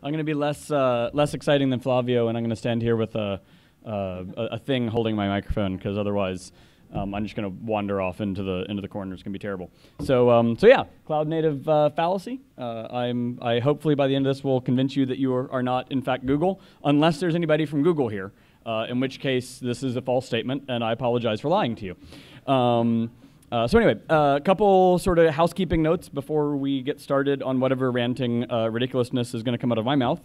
I'm going to be less exciting than Flavio, and I'm going to stand here with a thing holding my microphone, because otherwise I'm just going to wander off into the corner. It's going to be terrible. So yeah, cloud native fallacy. I hopefully by the end of this will convince you that you are not in fact Google, unless there's anybody from Google here, in which case this is a false statement, and I apologize for lying to you. So anyway, a couple sort of housekeeping notes before we get started on whatever ranting ridiculousness is going to come out of my mouth.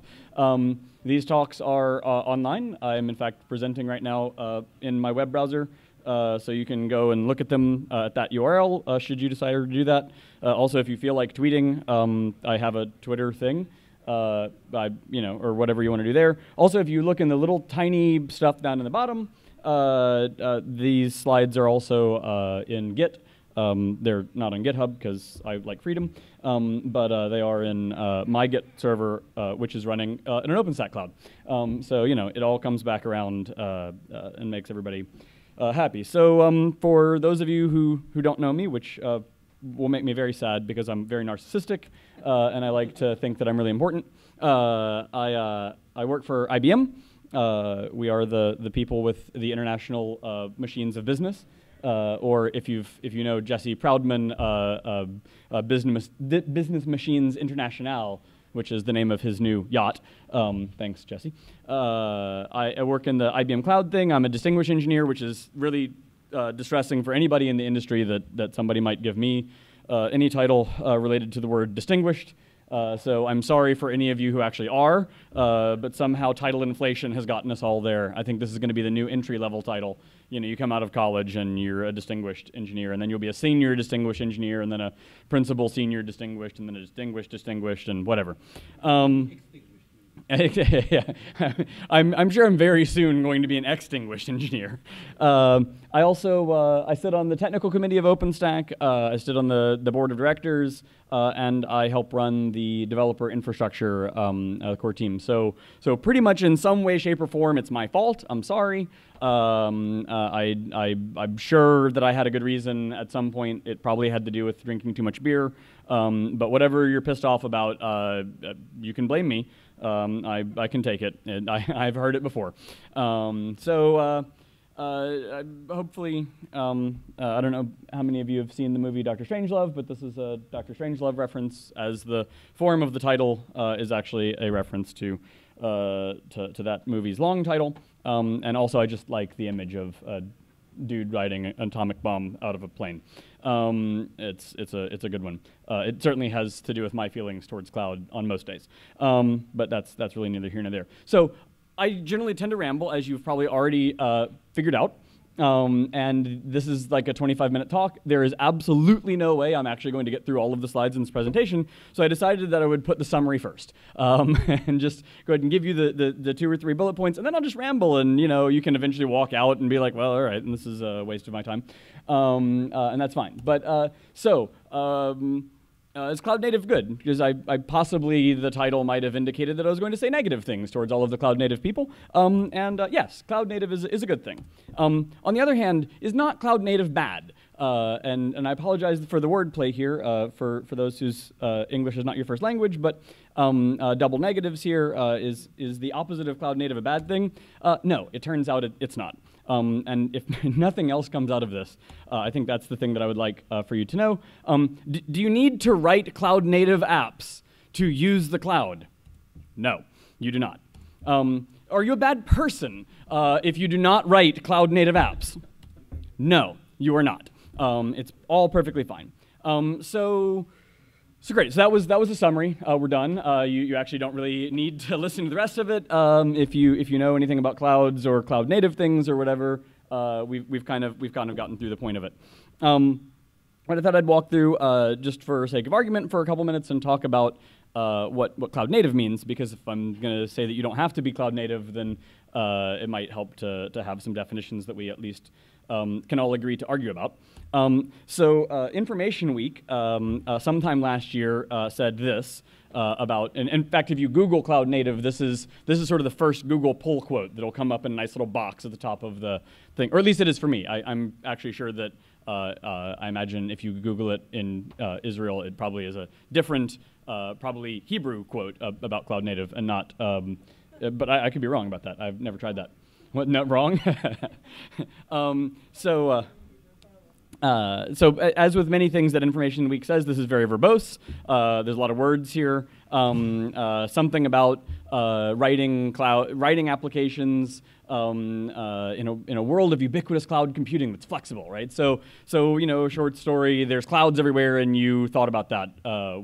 These talks are online. I'm in fact presenting right now in my web browser, so you can go and look at them at that URL should you decide to do that. Also, if you feel like tweeting, I have a Twitter thing, or whatever you want to do there. Also, if you look in the little tiny stuff down in the bottom, these slides are also in Git. They're not on GitHub because I like freedom, but they are in my Git server, which is running in an OpenStack cloud. So it all comes back around and makes everybody happy. So for those of you who don't know me, which will make me very sad because I'm very narcissistic and I like to think that I'm really important, I work for IBM. We are the people with the international machines of business, or if you know Jesse Proudman, Business Machines International, which is the name of his new yacht. Thanks, Jesse. I work in the IBM Cloud thing. I'm a distinguished engineer, which is really distressing for anybody in the industry that somebody might give me any title related to the word distinguished. So I'm sorry for any of you who actually are, but somehow title inflation has gotten us all there. I think this is going to be the new entry-level title. You come out of college and you're a distinguished engineer, and then you'll be a senior distinguished engineer, and then a principal senior distinguished, and then a distinguished, and whatever. Yeah. I'm sure I'm very soon going to be an extinguished engineer. I also I sit on the technical committee of OpenStack. I sit on the board of directors, and I help run the developer infrastructure core team. So pretty much in some way, shape, or form, it's my fault. I'm sorry. I'm sure that I had a good reason at some point. It probably had to do with drinking too much beer. But whatever you're pissed off about, you can blame me. I can take it. And I've heard it before. Hopefully, I don't know how many of you have seen the movie Dr. Strangelove, but this is a Dr. Strangelove reference, as the form of the title is actually a reference to that movie's long title. And also, I just like the image of a dude riding an atomic bomb out of a plane. It's a good one. It certainly has to do with my feelings towards cloud on most days. But that's really neither here nor there. So I generally tend to ramble, as you've probably already figured out. And this is like a 25-minute talk. There is absolutely no way I'm actually going to get through all of the slides in this presentation, so I decided that I would put the summary first, and just go ahead and give you the 2 or 3 bullet points, and then I'll just ramble, and you can eventually walk out and be like, well, all right, and this is a waste of my time, and that's fine. But is cloud native good? Because I possibly, the title might have indicated that I was going to say negative things towards all of the cloud native people. Yes, cloud native is a good thing. On the other hand, is not cloud native bad? And I apologize for the wordplay here for those whose English is not your first language, but double negatives here. Is the opposite of cloud native a bad thing? No, it turns out it's not. And if nothing else comes out of this, I think that's the thing that I would like for you to know. Do you need to write cloud native apps to use the cloud? No, you do not. Are you a bad person if you do not write cloud native apps? No, you are not. It's all perfectly fine. So great. So that was a summary. We're done. You actually don't really need to listen to the rest of it. If you know anything about clouds or cloud native things or whatever, we've kind of gotten through the point of it. But I thought I'd walk through just for sake of argument for a couple minutes and talk about what cloud native means, because if I'm going to say that you don't have to be cloud native, then it might help to have some definitions that we at least can all agree to argue about. Information Week sometime last year said this about, and in fact, if you Google cloud native, this is sort of the first Google pull quote that'll come up in a nice little box at the top of the thing, or at least it is for me. I'm actually sure that I imagine if you Google it in Israel, it probably is a different probably Hebrew quote about Cloud Native and not, but I could be wrong about that. I've never tried that. What, not wrong? So as with many things that Information Week says, this is very verbose. There's a lot of words here. Something about writing applications in a world of ubiquitous cloud computing that's flexible, right? So short story. There's clouds everywhere, and you thought about that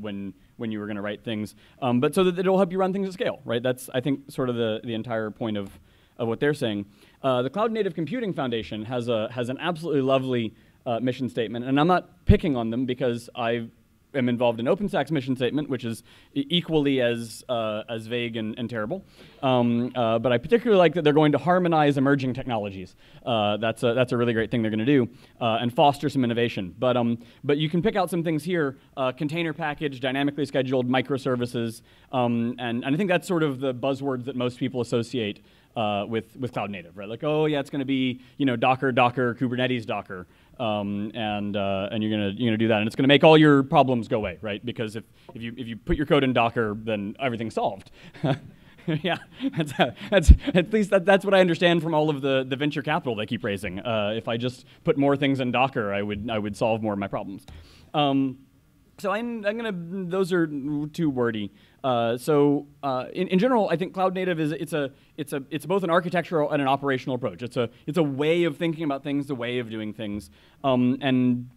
when you were going to write things, but so that it'll help you run things at scale, right? That's, I think, sort of the entire point of what they're saying. The Cloud Native Computing Foundation has an absolutely lovely mission statement, and I'm not picking on them because I am involved in OpenStack's mission statement, which is equally as vague and terrible. But I particularly like that they're going to harmonize emerging technologies. That's a really great thing they're going to do, and foster some innovation. But you can pick out some things here: container package, dynamically scheduled, microservices, and I think that's sort of the buzzwords that most people associate with Cloud Native, right? Like, oh yeah, it's going to be Docker, Kubernetes, Docker. And you're gonna do that, and it's gonna make all your problems go away, right? Because if you put your code in Docker, then everything's solved. Yeah, that's at least that's what I understand from all of the venture capital they keep raising. If I just put more things in Docker, I would solve more of my problems. So I'm gonna. Those are too wordy. In general, I think Cloud Native it's both an architectural and an operational approach. It's a way of thinking about things, a way of doing things, and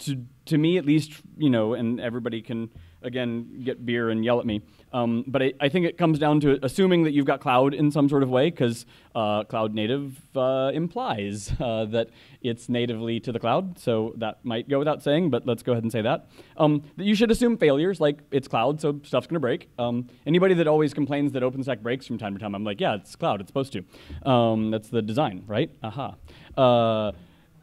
to me at least, and everybody can again get beer and yell at me. But I think it comes down to assuming that you've got cloud in some sort of way, because Cloud Native implies that it's natively to the cloud. So that might go without saying, but let's go ahead and say that. That you should assume failures, like it's cloud, so stuff's going to break. Anybody that always complains that OpenStack breaks from time to time, I'm like, yeah, it's cloud, it's supposed to. That's the design, right? Aha.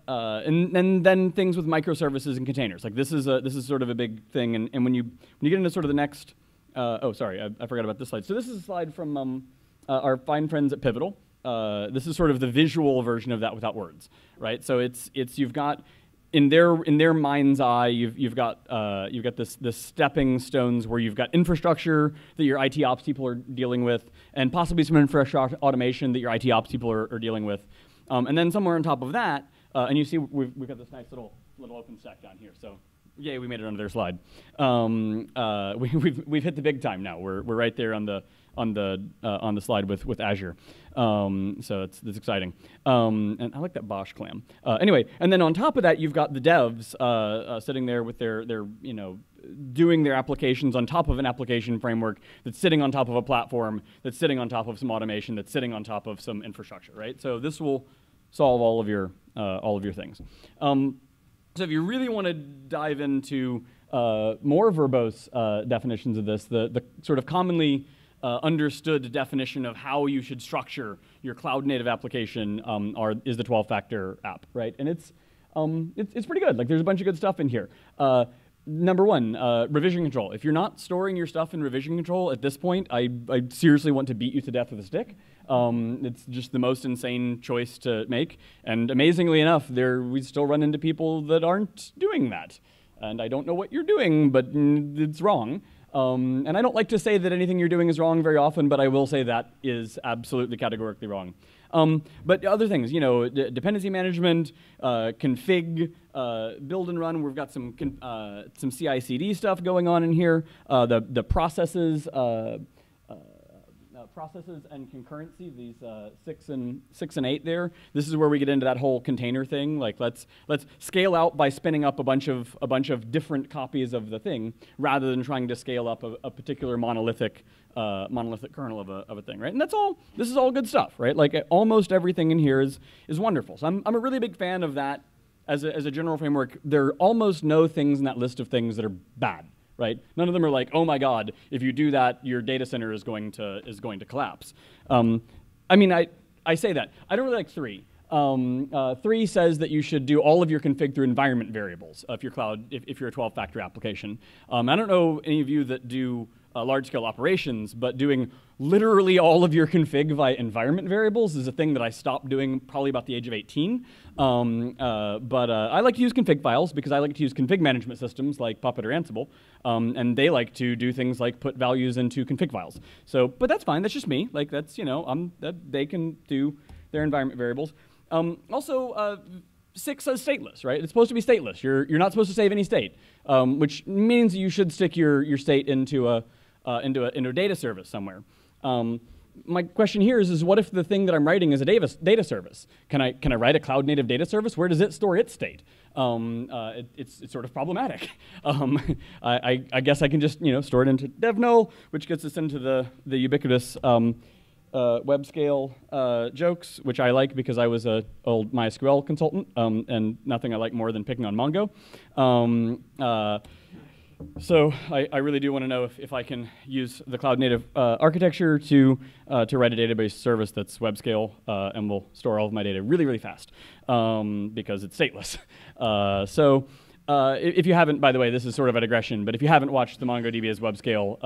And then things with microservices and containers. Like this is sort of a big thing. And when you get into sort of the next, oh sorry, I forgot about this slide. So this is a slide from our fine friends at Pivotal. This is sort of the visual version of that without words, right? So you've got in their mind's eye, you've got this stepping stones where you've got infrastructure that your IT ops people are dealing with, and possibly some infrastructure automation that your IT ops people are dealing with, and then somewhere on top of that. And you see we've got this nice little OpenStack down here. So yay, we made it onto their slide. We've hit the big time now. We're right there on the slide with Azure. So it's exciting. And I like that Bosch clam. Anyway, and then on top of that, you've got the devs sitting there with their doing their applications on top of an application framework that's sitting on top of a platform, that's sitting on top of some automation, that's sitting on top of some infrastructure, right? So this will solve all of your things. So if you really want to dive into more verbose definitions of this, the sort of commonly understood definition of how you should structure your cloud native application is the 12-factor app, right? And it's pretty good. Like there's a bunch of good stuff in here. Number one, revision control. If you're not storing your stuff in revision control at this point, I seriously want to beat you to death with a stick. It's just the most insane choice to make. And amazingly enough, we still run into people that aren't doing that. And I don't know what you're doing, but it's wrong. And I don't like to say that anything you're doing is wrong very often, but I will say that is absolutely categorically wrong. But other things, dependency management, config, build and run. We've got some CI/CD stuff going on in here. The processes and concurrency. These 6 and 8 there. This is where we get into that whole container thing. Like let's scale out by spinning up a bunch of different copies of the thing, rather than trying to scale up a particular monolithic kernel of a thing, right? And that's all. This is all good stuff, right? Like almost everything in here is wonderful. So I'm a really big fan of that as a general framework. There are almost no things in that list of things that are bad. Right? None of them are like, oh my God, if you do that, your data center is going to collapse. I mean, I say that. I don't really like 3. 3 says that you should do all of your config through environment variables if you're a 12-factor application. I don't know any of you that do large-scale operations, but doing literally all of your config via environment variables is a thing that I stopped doing probably about the age of 18. But I like to use config files because I like to use config management systems like Puppet or Ansible, and they like to do things like put values into config files. So, but that's fine. That's just me. Like that's they can do their environment variables. Also. 6 says stateless, right? It's supposed to be stateless. You're not supposed to save any state, which means you should stick your state into a data service somewhere. My question here is what if the thing that I'm writing is a data service? Can I write a cloud native data service? Where does it store its state? It's sort of problematic. I guess I can just store it into dev null, which gets us into the ubiquitous web scale jokes, which I like because I was an old MySQL consultant, and nothing I like more than picking on Mongo. So I really do want to know if I can use the cloud native architecture to write a database service that's web scale and will store all of my data really, really fast because it's stateless. If you haven't, by the way, this is sort of a digression, but if you haven't watched the MongoDB as web scale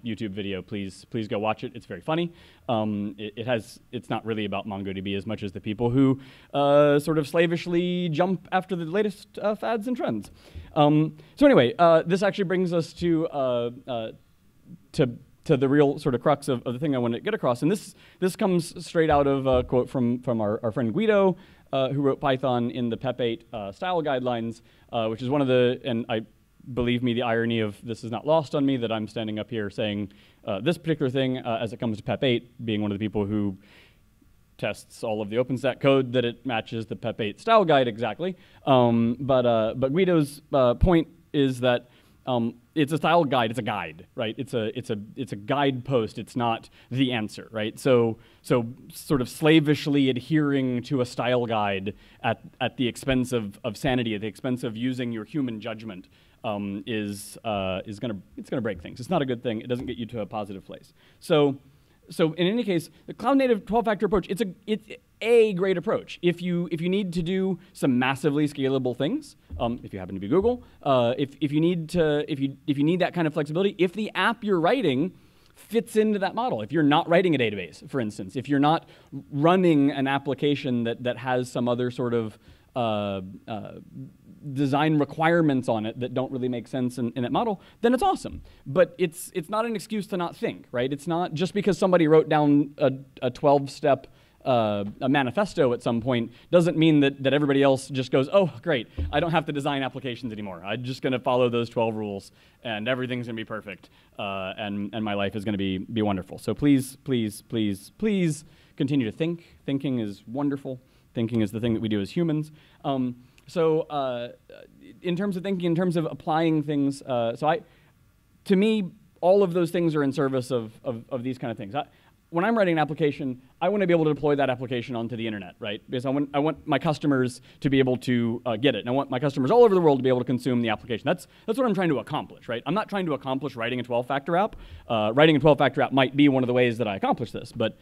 YouTube video, please go watch it. It's very funny. It's not really about MongoDB as much as the people who sort of slavishly jump after the latest fads and trends. So anyway, this actually brings us to the real sort of crux of the thing I want to get across, and this comes straight out of a quote from our friend Guido, who wrote Python in the PEP 8 style guidelines, which is one of the, and believe me, the irony of this is not lost on me that I'm standing up here saying this particular thing as it comes to PEP 8, being one of the people who tests all of the OpenStack code that it matches the PEP 8 style guide exactly. But Guido's point is that it's a style guide. It's a guide, right? It's a guidepost. It's not the answer, right? So sort of slavishly adhering to a style guide at the expense of sanity, at the expense of using your human judgment, is gonna break things. It's not a good thing. It doesn't get you to a positive place. So in any case, the cloud native 12-factor approach, it's a great approach. If you need to do some massively scalable things, if you happen to be Google, if you need that kind of flexibility, if the app you're writing fits into that model, if you're not writing a database, for instance, if you're not running an application that has some other sort of design requirements on it that don't really make sense in that model, then it's awesome. But it's not an excuse to not think, right? It's not just because somebody wrote down a 12-step a manifesto at some point doesn't mean that everybody else just goes, oh, great, I don't have to design applications anymore. I'm just going to follow those 12 rules, and everything's going to be perfect, and my life is going to be wonderful. So please, please, please, please continue to think. Thinking is wonderful. Thinking is the thing that we do as humans. In terms of thinking, in terms of applying things, to me, all of those things are in service of these kind of things. When I'm writing an application, I want to be able to deploy that application onto the internet, right? Because I want my customers to be able to get it, and I want my customers all over the world to be able to consume the application. That's what I'm trying to accomplish, right? I'm not trying to accomplish writing a 12-factor app. Writing a 12-factor app might be one of the ways that I accomplish this, but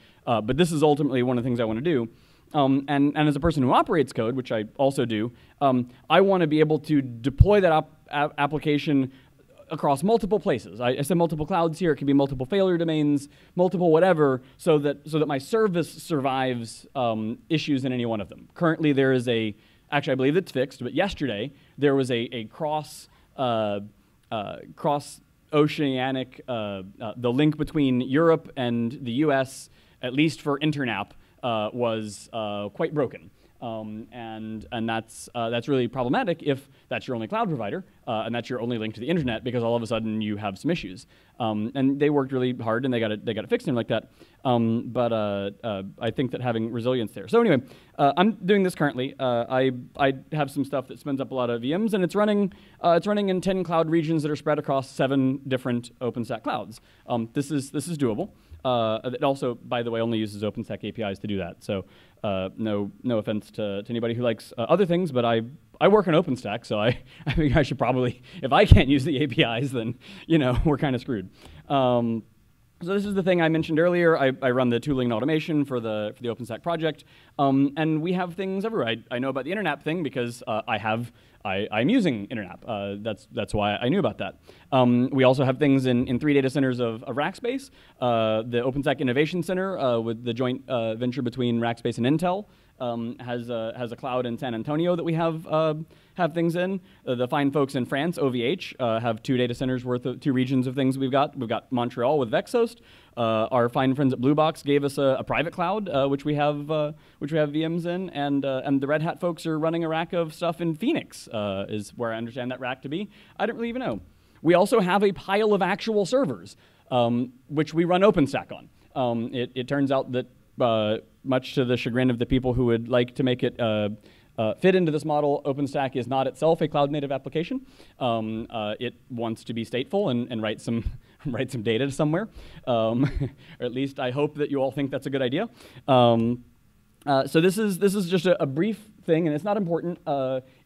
this is ultimately one of the things I want to do. And as a person who operates code, which I also do, I want to be able to deploy that application across multiple places. I said multiple clouds here. It can be multiple failure domains, multiple whatever, so that my service survives issues in any one of them. Currently, there is actually I believe it's fixed, but yesterday there was a cross oceanic the link between Europe and the U.S., at least for Internap, was quite broken. And that's really problematic if that's your only cloud provider and that's your only link to the internet, because all of a sudden you have some issues. And they worked really hard and they got it fixed and like that. But I think that having resilience there. So anyway, I'm doing this currently. I have some stuff that spins up a lot of VMs, and it's running in 10 cloud regions that are spread across 7 different OpenStack clouds. This is doable. It also, by the way, only uses OpenStack APIs to do that. So no offense to anybody who likes other things, but I work on OpenStack, so I think I should probably, if I can't use the APIs, then we're kind of screwed. So this is the thing I mentioned earlier. I run the tooling and automation for the OpenStack project, and we have things everywhere. I know about the Internet thing because I have I'm using InterNAP. That's why I knew about that. We also have things in 3 data centers of Rackspace. The OpenStack Innovation Center, with the joint venture between Rackspace and Intel, has a cloud in San Antonio that we have things in. The fine folks in France, OVH, have 2 data centers worth of 2 regions of things we've got. We've got Montreal with Vexhost. Our fine friends at Blue Box gave us a private cloud, which we have VMs in, and the Red Hat folks are running a rack of stuff in Phoenix, is where I understand that rack to be. I don't really even know. We also have a pile of actual servers, which we run OpenStack on. It turns out that much to the chagrin of the people who would like to make it fit into this model, OpenStack is not itself a cloud-native application. It wants to be stateful and write some data somewhere. Or at least I hope that you all think that's a good idea. So this is just a brief thing, and it's not important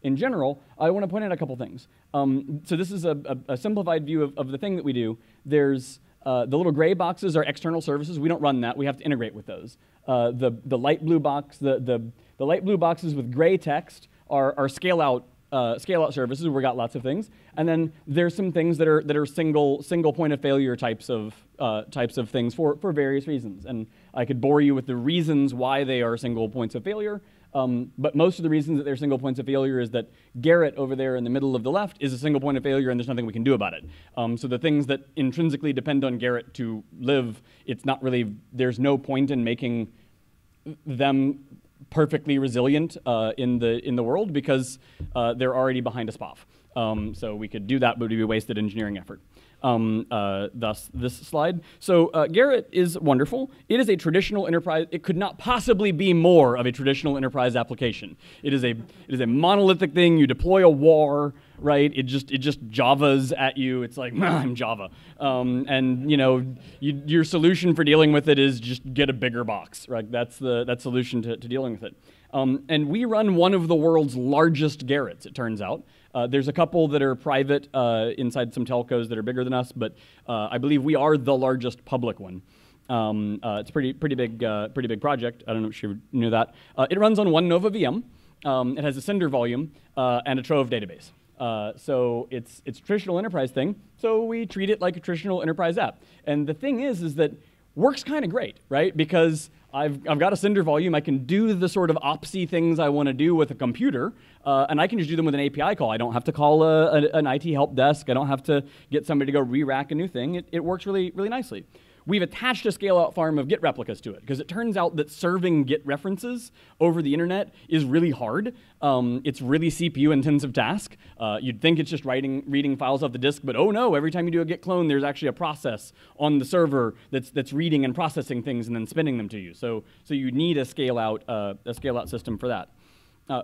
in general. I want to point out a couple things. So this is a simplified view of the thing that we do. There's the little gray boxes are external services. We don't run that. We have to integrate with those. The light blue box, the light blue boxes with gray text are scale out services. We got lots of things, and then there's some things that are single point of failure types of things for various reasons. And I could bore you with the reasons why they are single points of failure. But most of the reasons that they're single points of failure is that Garrett over there in the middle of the left is a single point of failure, and there's nothing we can do about it. So the things that intrinsically depend on Garrett to live, there's no point in making them perfectly resilient in the world, because they're already behind a SPOF. So we could do that, but it would be a wasted engineering effort. Thus this slide. So Garrett is wonderful. It is a traditional enterprise. It could not possibly be more of a traditional enterprise application. It is a monolithic thing. You deploy a war, right? It just Javas at you. It's like, I'm Java. And your solution for dealing with it is just get a bigger box, right? That's the solution to dealing with it. And we run one of the world's largest Garretts, it turns out. There's a couple that are private inside some telcos that are bigger than us, but I believe we are the largest public one. It's a pretty big project. I don't know if you knew that. It runs on one Nova VM. It has a Cinder volume and a Trove database. So it's a traditional enterprise thing. So we treat it like a traditional enterprise app. And the thing is that works kind of great, right? Because I've got a Cinder volume. I can do the sort of opsy things I want to do with a computer, and I can just do them with an API call. I don't have to call an IT help desk. I don't have to get somebody to go re-rack a new thing. It works really, really nicely. We've attached a scale-out farm of Git replicas to it, because it turns out that serving Git references over the internet is really hard. It's really CPU-intensive task. You'd think it's just reading files off the disk, but oh no, every time you do a Git clone, there's actually a process on the server that's reading and processing things and then spinning them to you. So you need a scale-out system for that.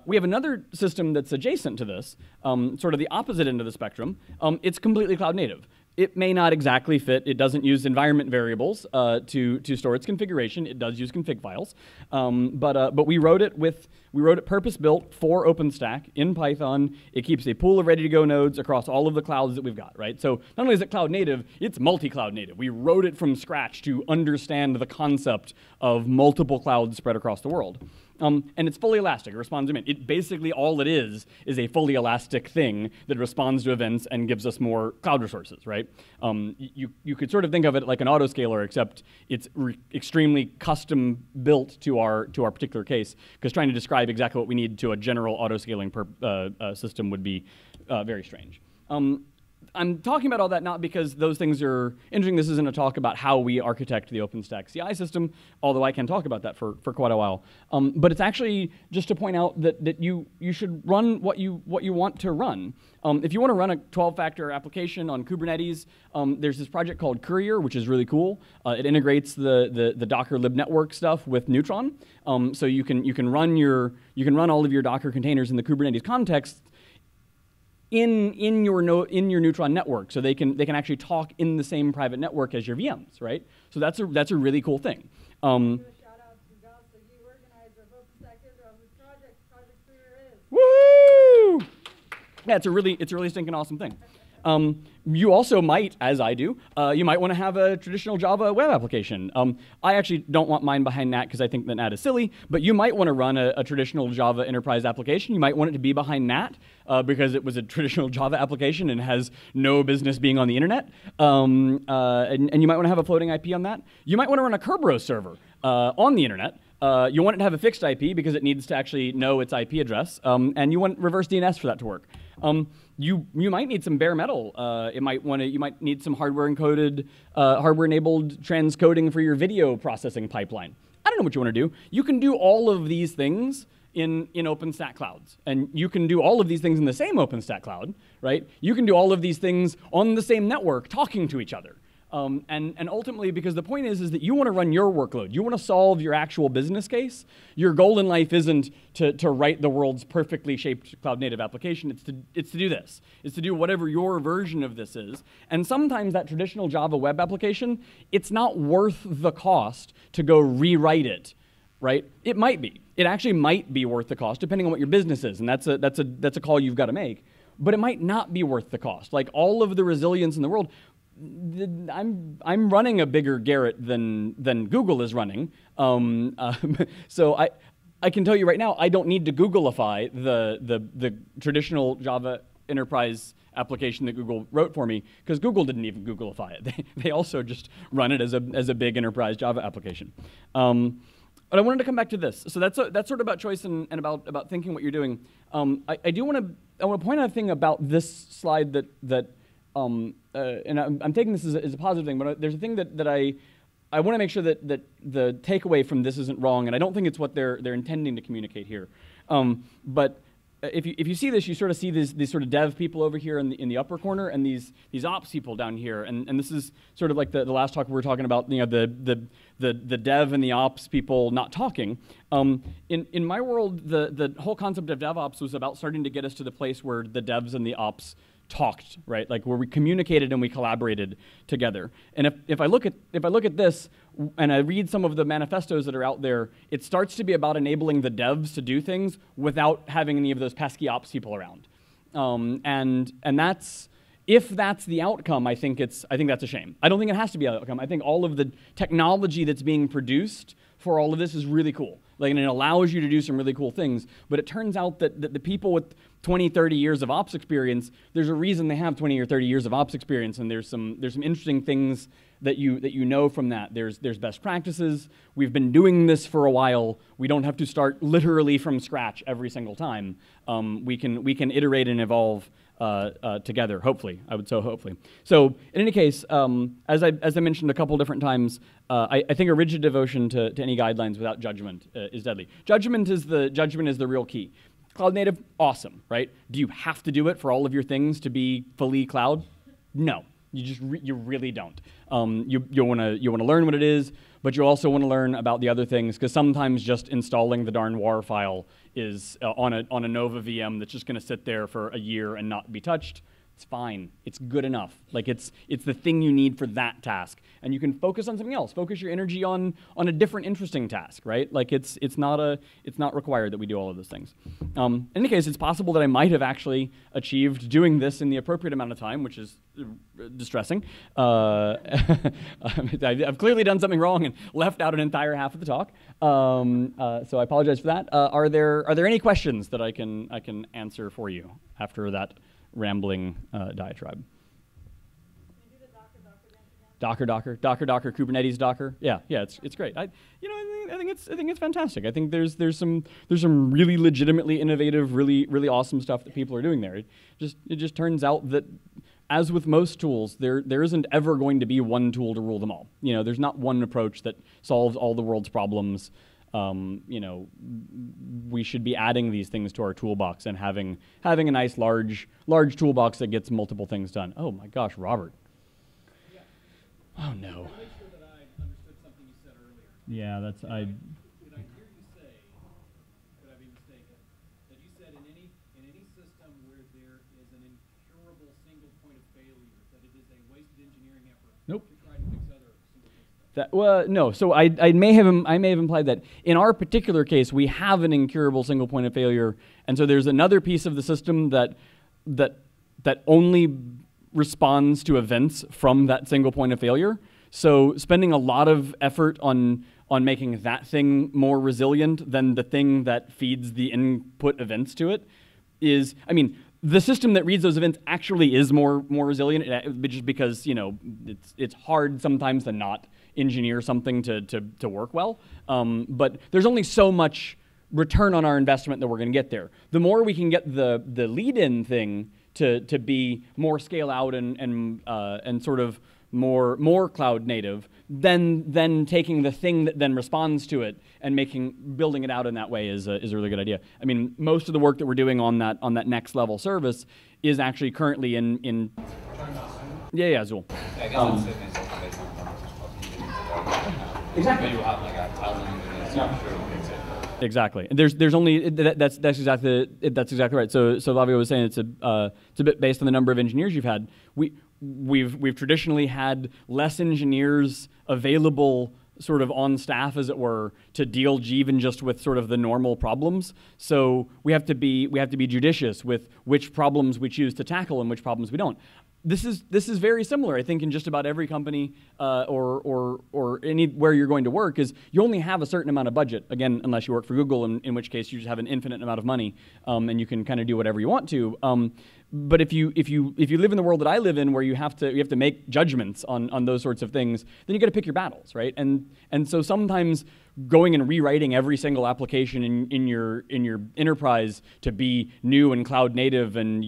We have another system that's adjacent to this, sort of the opposite end of the spectrum. It's completely cloud native. It may not exactly fit. It doesn't use environment variables to store its configuration. It does use config files, but we wrote it purpose-built for OpenStack in Python. It keeps a pool of ready-to-go nodes across all of the clouds that we've got, right? So not only is it cloud native, it's multi-cloud native. We wrote it from scratch to understand the concept of multiple clouds spread across the world. And it's fully elastic. It responds to event. Basically all it is a fully elastic thing that responds to events and gives us more cloud resources, right? You could sort of think of it like an autoscaler, except it's extremely custom built to our particular case, because trying to describe exactly what we need to a general autoscaling system would be very strange. I'm talking about all that not because those things are interesting. This isn't a talk about how we architect the OpenStack CI system, although I can talk about that for quite a while. But it's actually just to point out that you should run what you want to run. If you want to run a 12-factor application on Kubernetes, there's this project called Courier, which is really cool. It integrates the Docker libnetwork stuff with Neutron, so you can run all of your Docker containers in the Kubernetes context in your Neutron network, so they can actually talk in the same private network as your VMs, right? So that's a really cool thing. Shout out to Gus, the organizer of OpenStack Israel, whose project Courier is. Woo! Yeah, it's a really stinking awesome thing. You also might, as I do, you might want to have a traditional Java web application. I actually don't want mine behind NAT because I think that NAT is silly, but you might want to run a traditional Java enterprise application. You might want it to be behind NAT because it was a traditional Java application and has no business being on the internet. And you might want to have a floating IP on that. You might want to run a Kerberos server on the internet. You want it to have a fixed IP because it needs to actually know its IP address, and you want reverse DNS for that to work. You might need some bare metal. You might need some hardware-encoded, hardware-enabled transcoding for your video processing pipeline. I don't know what you want to do. You can do all of these things in OpenStack clouds, and you can do all of these things in the same OpenStack cloud, right? You can do all of these things on the same network, talking to each other. And ultimately, because the point is that you want to run your workload. You want to solve your actual business case. Your goal in life isn't to write the world's perfectly shaped cloud-native application. It's to do this. It's to do whatever your version of this is. And sometimes that traditional Java web application, it's not worth the cost to go rewrite it, right? It might be. It actually might be worth the cost, depending on what your business is. And that's a call you've got to make. But it might not be worth the cost. Like all of the resilience in the world, I'm running a bigger Garrett than Google is running, so I can tell you right now I don't need to Googleify the traditional Java enterprise application that Google wrote for me because Google didn't even Googleify it. They also just run it as a big enterprise Java application. But I wanted to come back to this. So that's sort of about choice and about thinking what you're doing. I want to point out a thing about this slide that. And I'm taking this as a positive thing, but there's a thing that I want to make sure that the takeaway from this isn't wrong, and I don't think it's what they're intending to communicate here. But if you see this, you sort of see these sort of dev people over here in the upper corner, and these ops people down here, and this is sort of like the last talk we were talking about, the dev and the ops people not talking. In my world, the whole concept of DevOps was about starting to get us to the place where the devs and the ops talked, right? Like where we communicated and we collaborated together. And if I look at this and I read some of the manifestos that are out there, it starts to be about enabling the devs to do things without having any of those pesky ops people around. And that's, if that's the outcome, I think that's a shame. I don't think it has to be an outcome. I think all of the technology that's being produced for all of this is really cool. Like, and it allows you to do some really cool things. But it turns out that the people with 20, 30 years of ops experience, there's a reason they have 20 or 30 years of ops experience, and there's some interesting things that you know from that. There's best practices. We've been doing this for a while. We don't have to start literally from scratch every single time. We can iterate and evolve together, hopefully. I would say hopefully. So in any case, as I mentioned a couple different times, I think a rigid devotion to any guidelines without judgment is deadly. Judgment is the real key. Cloud native, awesome, right? Do you have to do it for all of your things to be fully cloud? No, you really don't. You want to learn what it is, but you also want to learn about the other things, because sometimes just installing the darn WAR file is on a Nova VM that's just going to sit there for a year and not be touched. It's fine. It's good enough. Like it's the thing you need for that task, and you can focus on something else. Focus your energy on a different interesting task, right? Like it's not required that we do all of those things. In any case, it's possible that I might have actually achieved doing this in the appropriate amount of time, which is distressing. I've clearly done something wrong and left out an entire half of the talk. So I apologize for that. Are there any questions that I can answer for you after that rambling diatribe? Docker, Kubernetes Docker. Yeah, it's great. I think it's fantastic. I think there's some really legitimately innovative, really awesome stuff that people are doing there. It just turns out that, as with most tools, there isn't ever going to be one tool to rule them all. There's not one approach that solves all the world's problems. We should be adding these things to our toolbox and having a nice large toolbox that gets multiple things done. Oh my gosh, Robert. Yeah. Oh no. I want to make sure that I understood something you said earlier. Yeah, that's Did I hear you say, could I be mistaken, that you said in any system where there is an incurable single point of failure, that it is a wasted engineering effort Nope. to try to fix other single points of failure? No. So I may have implied that in our particular case we have an incurable single point of failure, and so there's another piece of the system that only responds to events from that single point of failure. So spending a lot of effort on making that thing more resilient than the thing that feeds the input events to it is, I mean, the system that reads those events actually is more resilient, just because, you know, it's hard sometimes to not engineer something to work well. But there's only so much return on our investment that we're going to get there. The more we can get the lead-in thing to be more scale out and sort of more cloud native, then taking the thing that then responds to it and building it out in that way is a really good idea. I mean, most of the work that we're doing on that next level service is actually currently in yeah, Zool. I guess it's based on Exactly. you have like 1,000 engineers, I'm sure it makes it. Exactly. And there's only that's exactly right. So Lavio was saying it's a bit based on the number of engineers you've had. We've traditionally had less engineers available sort of on staff, as it were, to deal even just with sort of the normal problems. So we have to be judicious with which problems we choose to tackle and which problems we don't. This is very similar, I think, in just about every company or anywhere you're going to work. Is you only have a certain amount of budget, again, unless you work for Google, in which case you just have an infinite amount of money, and you can kind of do whatever you want to. But if you live in the world that I live in, where you have to make judgments on those sorts of things, then you got to pick your battles, right? And so sometimes going and rewriting every single application in your enterprise to be new and cloud native and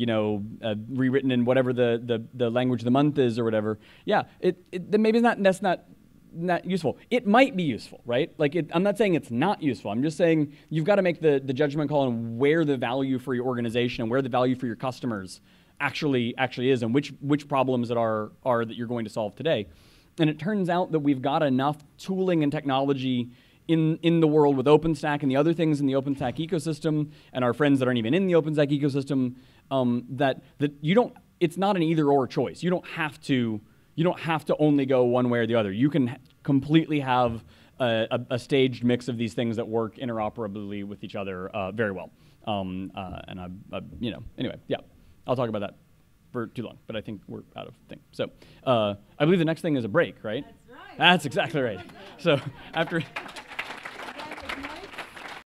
rewritten in whatever the language of the month is or whatever, yeah, then maybe that's not useful. It might be useful, right? Like I'm not saying it's not useful. I'm just saying you've got to make the judgment call on where the value for your organization and where the value for your customers actually is, and which problems that are that you're going to solve today. And it turns out that we've got enough tooling and technology in the world with OpenStack and the other things in the OpenStack ecosystem and our friends that aren't even in the OpenStack ecosystem, that you don't. It's not an either-or choice. You don't have to only go one way or the other. You can completely have a staged mix of these things that work interoperably with each other very well. Anyway, yeah, I'll talk about that for too long, but I think we're out of thing. So I believe the next thing is a break, right? That's right. That's exactly right. So after